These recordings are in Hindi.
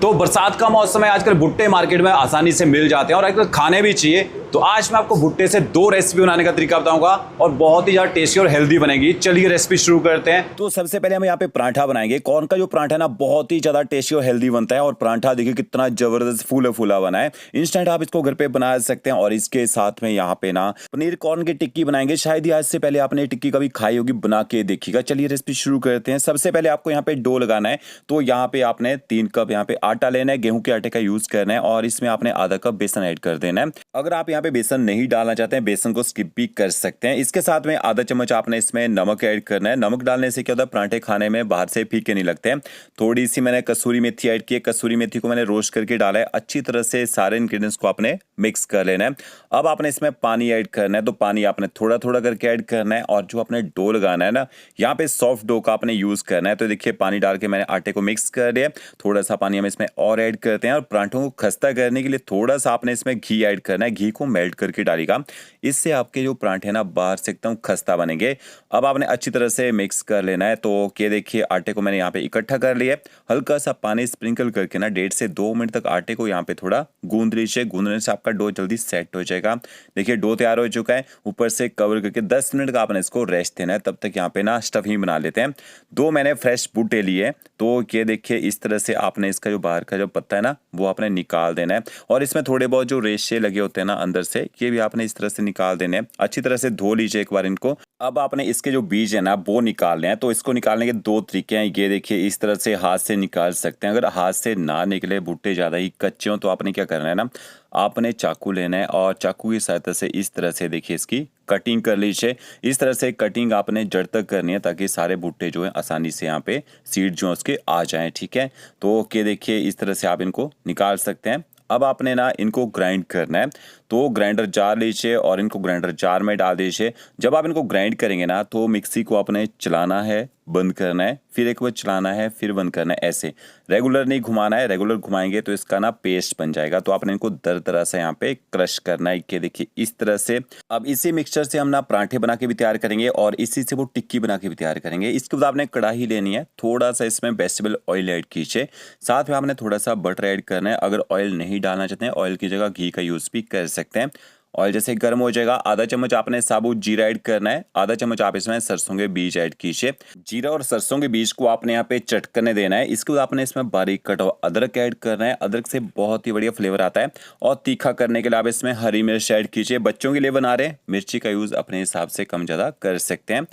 तो बरसात का मौसम है, आजकल भुट्टे मार्केट में आसानी से मिल जाते हैं और आजकल खाने भी चाहिए। तो आज मैं आपको भुट्टे से 2 रेसिपी बनाने का तरीका बताऊंगा और बहुत ही ज़्यादा टेस्टी और हेल्दी बनेगी। चलिए रेसिपी शुरू करते हैं। तो सबसे पहले हम यहाँ पे पराठा बनाएंगे। कॉर्न का जो पराठा है ना, बहुत ही ज़्यादा टेस्टी और हेल्दी बनता है। और पराठा देखिए कितना ज़बरदस्त फूला फूला बना है। इंस्टेंट आप इसको घर पे बना सकते हैं। और इसके साथ में यहाँ पे ना पनीर कॉर्न की टिक्की बनाएंगे। शायद ही आज से पहले आपने टिक्की कभी खाई होगी, बना के देखिएगा। चलिए रेसिपी शुरू करते हैं। सबसे पहले आपको यहाँ पे डो लगाना है। तो यहाँ पे आपने 3 कप यहाँ पे आटा लेना है, गेहूं के आटे का यूज करना है। और इसमें आपने आधा कप बेसन ऐड कर देना है। अगर आप यहाँ पे बेसन नहीं डालना चाहते हैं, बेसन को स्किप भी कर सकते हैं। इसके साथ में आधा चम्मच आपने इसमें नमक ऐड करना है। नमक डालने से क्या होता है, पराठे खाने में बाहर से फीके नहीं लगते हैं। थोड़ी सी मैंने कसूरी मेथी ऐड की है। कसूरी मेथी को मैंने रोस्ट करके डाला है। अच्छी तरह से सारे इंग्रेडिएंट्स को आपने मिक्स कर लेना है। अब आपने इसमें पानी ऐड करना है। तो पानी आपने थोड़ा थोड़ा करके ऐड करना है। और जो आपने डो लगाना है ना, यहाँ पे सॉफ्ट डो का आपने यूज करना है। तो देखिए पानी डाल के मैंने आटे को मिक्स कर लिया। थोड़ा सा पानी हम इसमें और ऐड करते हैं। और पराठों को खस्ता करने के लिए थोड़ा सा आपने इसमें घी ऐड करना है। घी को मेल्ट करके डालेगा, इससे आपके जो पराठे ना बाहर से एकदम खस्ता बनेंगे। अब आपने अच्छी तरह से मिक्स कर लेना है। तो ये देखिए आटे को मैंने यहाँ पे इकट्ठा कर लिया। हल्का सा पानी स्प्रिंकल करके ना 1.5 से 2 मिनट तक आटे को यहाँ पे थोड़ा गूंद लीजिए। गूंदने से आपका डो जल्दी सेट हो जाएगा। देखिए डो तैयार हो चुका है। ऊपर से कवर करके 10 मिनट का आपने इसको रेस्ट देना है। तब तक यहाँ पे ना स्टफिंग बना लेते हैं। 2 मैंने फ्रेश भुट्टे लिए। तो ये देखिए इस तरह से आपने इसका जो बाहर का जो पत्ता है ना, वो आपने निकाल देना है। और इसमें थोड़े बहुत जो रेशे लगे होते हैं ना अंदर से, ये भी आपने इस तरह से निकाल देने हैं। अच्छी तरह से धो लीजिए एक बार इनको। अब आपने इसके जो बीज है ना, वो निकालने हैं। तो इसको निकालने के 2 तरीके हैं। ये देखिए इस तरह से हाथ से निकाल सकते हैं। अगर हाथ से ना निकले, भुट्टे ज़्यादा ही कच्चे हों, तो आपने क्या करना है ना, आपने चाकू लेना है। और चाकू की सहायता से इस तरह से देखिए इसकी कटिंग कर लीजिए। इस तरह से कटिंग आपने जड़ तक करनी है, ताकि सारे भुट्टे जो है आसानी से यहाँ पे सीड जो है उसके आ जाएं। ठीक है, तो ओके देखिए इस तरह से आप इनको निकाल सकते हैं। अब आपने ना इनको ग्राइंड करना है। तो ग्राइंडर जार लीजिए और इनको ग्राइंडर जार में डाल दीजिए। जब आप इनको ग्राइंड करेंगे ना, तो मिक्सी को आपने चलाना है, बंद करना है, फिर एक बार चलाना है, फिर बंद करना है। ऐसे रेगुलर नहीं घुमाना है। रेगुलर घुमाएंगे तो इसका ना पेस्ट बन जाएगा। तो आपने इनको दरदरा से यहाँ पे क्रश करना है। कि देखिए इस तरह से। अब इसी मिक्सचर से हम ना पराठे बना के भी तैयार करेंगे और इसी से वो टिक्की बना के भी तैयार करेंगे। इसके बाद आपने कढ़ाई लेनी है। थोड़ा सा इसमें वेजिटेबल ऑयल ऐड कीजिए। साथ में आपने थोड़ा सा बटर ऐड करना है। अगर ऑयल नहीं डालना चाहते हैं, ऑयल की जगह घी का यूज भी कर सकते हैं। ऑयल जैसे गर्म हो जाएगा, आधा चम्मच आपने साबुत जीरा ऐड करना है। आधा चम्मच आप इसमें सरसों के बीज ऐड कीजिए। जीरा और सरसों के बीज को आपने यहाँ पे चटकने देना है। इसके बाद आपने इसमें बारीक कटा हुआ अदरक ऐड करना है। अदरक से बहुत ही बढ़िया फ्लेवर आता है। और तीखा करने के लिए आप इसमें हरी मिर्च ऐड कीजिए। बच्चों के लिए बना रहे हैं, मिर्ची का यूज अपने हिसाब से कम ज़्यादा कर सकते हैं।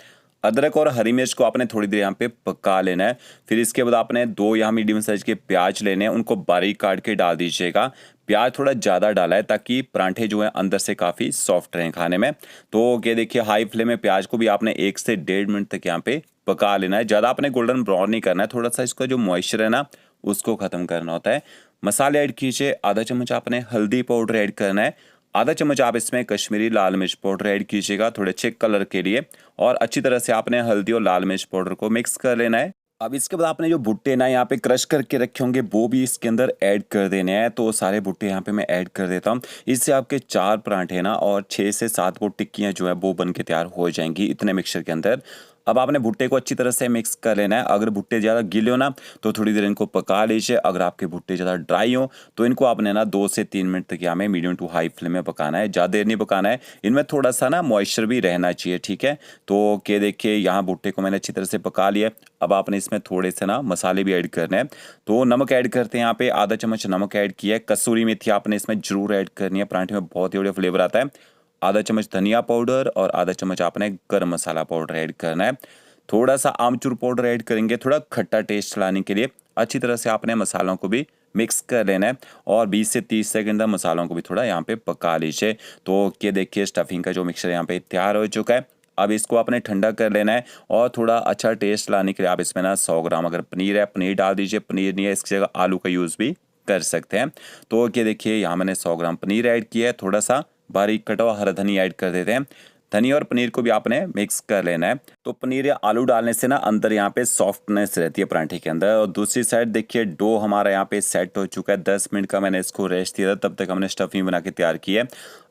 अदरक और हरी मिर्च को आपने थोड़ी देर यहाँ पे पका लेना है। फिर इसके बाद आपने 2 यहाँ मीडियम साइज के प्याज लेने हैं। उनको बारीक काट के डाल दीजिएगा। प्याज थोड़ा ज़्यादा डाला है, ताकि पराठे जो है अंदर से काफ़ी सॉफ्ट रहें खाने में। तो ये देखिए हाई फ्लेम में प्याज को भी आपने 1 से 1.5 मिनट तक यहाँ पे पका लेना है। ज़्यादा आपने गोल्डन ब्राउन नहीं करना है। थोड़ा सा इसका जो मॉइस्चर है ना, उसको ख़त्म करना होता है। मसाले ऐड कीजिए। आधा चम्मच आपने हल्दी पाउडर ऐड करना है। आधा चम्मच आप इसमें कश्मीरी लाल मिर्च पाउडर ऐड कीजिएगा, थोड़े अच्छे कलर के लिए। और अच्छी तरह से आपने हल्दी और लाल मिर्च पाउडर को मिक्स कर लेना है। अब इसके बाद आपने जो भुट्टे ना यहाँ पे क्रश करके रखे होंगे, वो भी इसके अंदर ऐड कर देने हैं। तो सारे भुट्टे यहाँ पे मैं ऐड कर देता हूँ। इससे आपके 4 पराठे ना और 6 से 7 वो टिक्कियाँ जो है वो बन के तैयार हो जाएंगी इतने मिक्सचर के अंदर। अब आपने भुट्टे को अच्छी तरह से मिक्स कर लेना है। अगर भुट्टे ज़्यादा गीले हो ना, तो थोड़ी देर इनको पका लीजिए। अगर आपके भुट्टे ज़्यादा ड्राई हो, तो इनको आपने ना 2 से 3 मिनट तक यहाँ में मीडियम टू हाई फ्लेम में पकाना है। ज़्यादा देर नहीं पकाना है। इनमें थोड़ा सा ना मॉइस्चर भी रहना चाहिए। ठीक है, तो ये देखिए यहाँ भुट्टे को मैंने अच्छी तरह से पका लिया। अब आपने इसमें थोड़े से ना मसाले भी ऐड करने हैं। तो नमक ऐड करते हैं। यहाँ पे आधा चम्मच नमक ऐड किया है। कसूरी मेथी आपने इसमें जरूर ऐड करनी है, पराठे में बहुत ही बढ़िया फ्लेवर आता है। आधा चम्मच धनिया पाउडर और आधा चम्मच आपने गर्म मसाला पाउडर ऐड करना है। थोड़ा सा आमचूर पाउडर ऐड करेंगे, थोड़ा खट्टा टेस्ट लाने के लिए। अच्छी तरह से आपने मसालों को भी मिक्स कर लेना है। और 20 से 30 सेकंड तक मसालों को भी थोड़ा यहाँ पे पका लीजिए। तो ये देखिए स्टफिंग का जो मिक्सचर यहाँ पे तैयार हो चुका है। अब इसको आपने ठंडा कर लेना है। और थोड़ा अच्छा टेस्ट लाने के लिए आप इसमें ना 100 ग्राम अगर पनीर है, पनीर डाल दीजिए। पनीर नहीं है, इसकी जगह आलू का यूज़ भी कर सकते हैं। तो ये देखिए यहाँ मैंने 100 ग्राम पनीर ऐड किया है। थोड़ा सा बारीक कटा हुआ हरा धनिया ऐड कर देते हैं। धनिया और पनीर को भी आपने मिक्स कर लेना है। तो पनीर या आलू डालने से ना अंदर यहाँ पे सॉफ्टनेस रहती है पराठे के अंदर। और दूसरी साइड देखिए डो हमारा यहाँ पे सेट हो चुका है। 10 मिनट का मैंने इसको रेस्ट दिया था, तब तक हमने स्टफिंग बना के तैयार की है।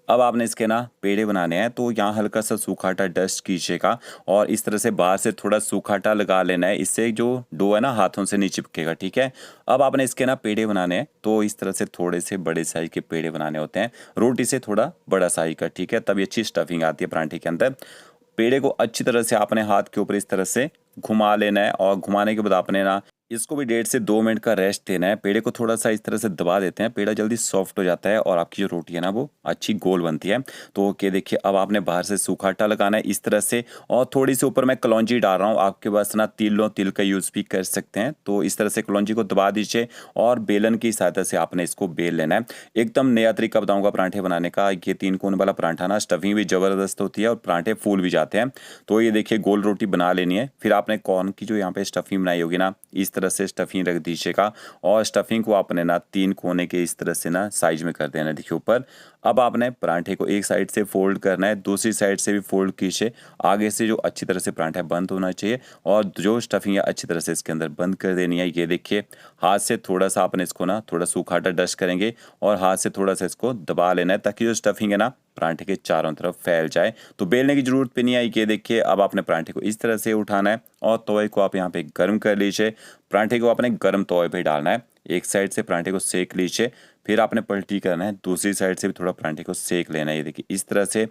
अब आपने इसके ना पेड़े बनाने हैं, तो यहाँ हल्का सा सूखा आटा डस्ट कीजिएगा और इस तरह से बाहर से थोड़ा सूखा आटा लगा लेना है, इससे जो डो है ना हाथों से नहीं चिपकेगा, ठीक है। अब आपने इसके ना पेड़े बनाने हैं, तो इस तरह से थोड़े से बड़े साइज के पेड़े बनाने होते हैं, रोटी से थोड़ा बड़ा साइज का, ठीक है, तभी अच्छी स्टफिंग आती है परांठे के अंदर। पेड़े को अच्छी तरह से आपने हाथ के ऊपर इस तरह से घुमा लेना है और घुमाने के बाद आपने ना इसको भी 1.5 से 2 मिनट का रेस्ट देना है। पेड़े को थोड़ा सा इस तरह से दबा देते हैं, पेड़ा जल्दी सॉफ्ट हो जाता है और आपकी जो रोटी है ना वो अच्छी गोल बनती है। तो ओके, देखिए अब आपने बाहर से सूखा आटा लगाना है इस तरह से, और थोड़ी सी ऊपर मैं कलौंजी डाल रहा हूँ, आपके पास ना तिल हो, तिल का यूज़ भी कर सकते हैं। तो इस तरह से कलौंजी को दबा दीजिए और बेलन की सहायता से आपने इसको बेल लेना है। एकदम नया तरीका बताऊंगा परांठे बनाने का। ये 3 कोण वाला परांठा ना स्टफिंग भी ज़बरदस्त होती है और परांठे फूल भी जाते हैं। तो ये देखिए गोल रोटी बना लेनी है, फिर आपने कॉर्न की जो यहाँ पे स्टफिंग बनाई होगी ना, इस तरह से स्टफिंग रख दीजिएगा और स्टफिंग को आपने ना 3 कोने के इस तरह से ना साइज में कर देना, देखिए ऊपर। अब आपने परांठे को एक साइड से फोल्ड करना है, दूसरी साइड से भी फोल्ड कीजिए, आगे से जो अच्छी तरह से परांठा बंद होना चाहिए और जो स्टफिंग है अच्छी तरह से इसके अंदर बंद कर देनी है। ये देखिए हाथ से थोड़ा सा आपने इसको ना थोड़ा सूखा आटा डस्ट करेंगे और हाथ से थोड़ा सा इसको दबा लेना है, ताकि जो स्टफिंग है ना परांठे के चारों तरफ फैल जाए। तो बेलने की जरूरत भी नहीं है। ये देखिए अब आपने परांठे को इस तरह से उठाना है और तवे को आप यहाँ पे गर्म कर लीजिए। परांठे को आपने गर्म तवे पे डालना है, एक साइड से परांठे को सेक लीजिए, फिर आपने पलटी करना है, दूसरी साइड से भी थोड़ा परांठे को सेक लेना है। ये देखिए इस तरह से।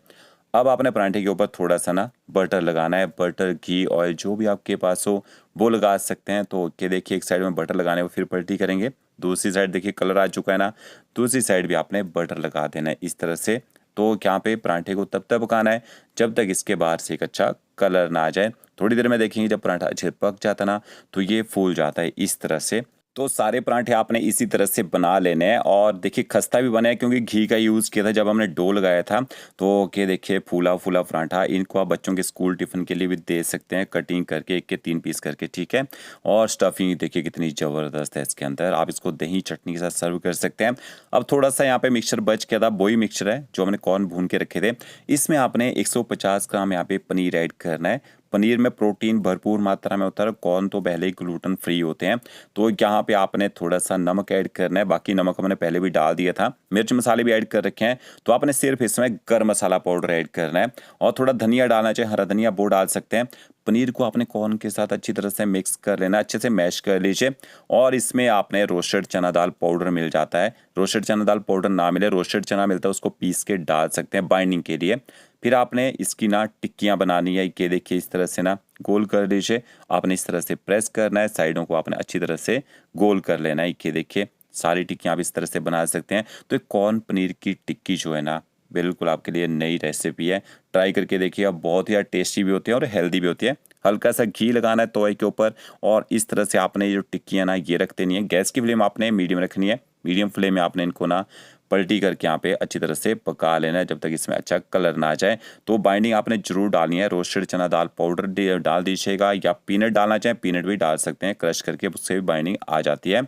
अब आपने परांठे के ऊपर थोड़ा सा ना बटर लगाना है, बटर घी ऑयल जो भी आपके पास हो वो लगा सकते हैं। तो ये देखिए एक साइड में बटर लगाने को फिर पलटी करेंगे, दूसरी साइड देखिए कलर आ चुका है ना, दूसरी साइड भी आपने बटर लगा देना है इस तरह से। तो यहाँ पे परांठे को तब तक पकाना है जब तक इसके बाहर से एक अच्छा कलर ना आ जाए। थोड़ी देर में देखेंगे जब पराठा अच्छे पक जाता ना तो ये फूल जाता है इस तरह से। तो सारे परांठे आपने इसी तरह से बना लेने हैं और देखिए खस्ता भी बना है क्योंकि घी का यूज़ किया था जब हमने डो लगाया था। तो ये देखिए फूला फूला परांठा, इनको आप बच्चों के स्कूल टिफ़िन के लिए भी दे सकते हैं, कटिंग करके 1 के 3 पीस करके, ठीक है। और स्टफिंग देखिए कितनी ज़बरदस्त है इसके अंदर, आप इसको दही चटनी के साथ सर्व कर सकते हैं। अब थोड़ा सा यहाँ पे मिक्सचर बच गया था, वही मिक्सचर है जो हमने कॉर्न भून के रखे थे। इसमें आपने 150 ग्राम यहाँ पे पनीर ऐड करना है। पनीर में प्रोटीन भरपूर मात्रा में होता है, कॉर्न तो पहले ही ग्लूटेन फ्री होते हैं। तो यहाँ पे आपने थोड़ा सा नमक ऐड करना है, बाकी नमक हमने पहले भी डाल दिया था, मिर्च मसाले भी ऐड कर रखे हैं। तो आपने सिर्फ इसमें गर्म मसाला पाउडर ऐड करना है और थोड़ा धनिया डालना चाहिए, हरा धनिया वो डाल सकते हैं। पनीर को आपने कॉर्न के साथ अच्छी तरह से मिक्स कर लेना, अच्छे से मैश कर लीजिए। और इसमें आपने रोस्टेड चना दाल पाउडर मिल जाता है, रोस्टेड चना दाल पाउडर ना मिले रोस्टेड चना मिलता है, उसको पीस के डाल सकते हैं बाइंडिंग के लिए। फिर आपने इसकी ना टिक्कियाँ बनानी है, ये देखिए इस तरह से ना गोल कर लीजिए, आपने इस तरह से प्रेस करना है, साइडों को आपने अच्छी तरह से गोल कर लेना है। ये देखिए सारी टिक्कियाँ आप इस तरह से बना सकते हैं। तो एक कॉर्न पनीर की टिक्की जो है ना बिल्कुल आपके लिए नई रेसिपी है, ट्राई करके देखिए। अब बहुत ही टेस्टी भी होती है और हेल्दी भी होती है। हल्का सा घी लगाना है तवे के ऊपर और इस तरह से आपने ये जो टिक्कियाँ ना ये रख देनी है। गैस की फ्लेम आपने मीडियम रखनी है, मीडियम फ्लेम में आपने इनको ना पलटी करके यहाँ पे अच्छी तरह से पका लेना है जब तक इसमें अच्छा कलर ना आ जाए। तो बाइंडिंग आपने जरूर डालनी है, रोस्टेड चना दाल पाउडर डाल दीजिएगा या पीनट डालना चाहें पीनट भी डाल सकते हैं, क्रश करके उससे भी बाइंडिंग आ जाती है।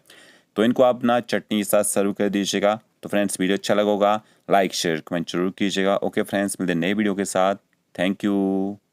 तो इनको आप ना चटनी के साथ सर्व कर दीजिएगा। तो फ्रेंड्स वीडियो अच्छा लगा होगा लाइक शेयर कमेंट जरूर कीजिएगा। ओके फ्रेंड्स, मिलते हैं नए वीडियो के साथ। Thank you.